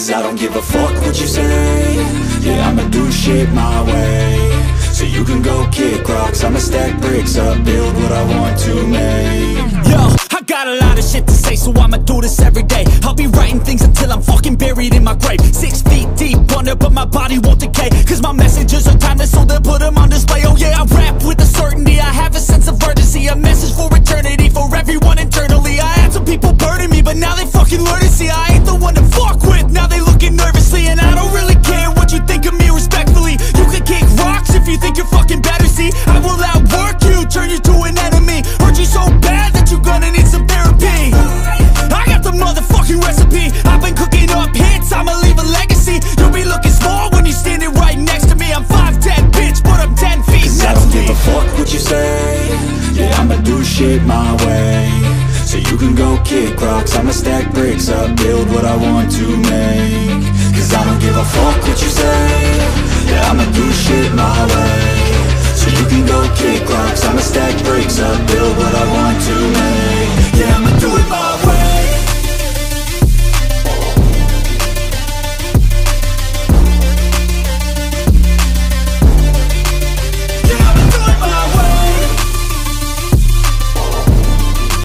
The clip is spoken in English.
Cause I don't give a fuck what you say. Yeah, I'ma do shit my way. So you can go kick rocks, I'ma stack bricks up, build what I want to make. Yo, I got a lot of shit to say, so I'ma do this every day. I'll be writing things until I'm fucking buried in my grave. 6 feet deep under, but my body won't decay. Cause my messages are timeless, so they'll put them on display. Oh yeah, I rap with a certainty, I have a sense of urgency. A message for eternity, for everyone internally. I had some people burning me, but now they fucking learn to see I ain't the one to fuck with, now they looking nervously. And I don't really care what you think of me, respectfully. You can kick rocks if you think you're fucking better, see. I will outwork you, turn you to an enemy. Hurt you so bad that you're gonna need some therapy. I got the motherfucking recipe. I've been cooking up hits, I'ma leave a legacy. You'll be looking small when you're standing right next to me. I'm 5'10", bitch, but I'm 10 feet Cause next I don't to give me. a fuck what you say. Yeah, I'ma do shit my way. So you can go kick rocks, I'ma stack bricks up, build what I want to make. Cause I don't give a fuck what you say.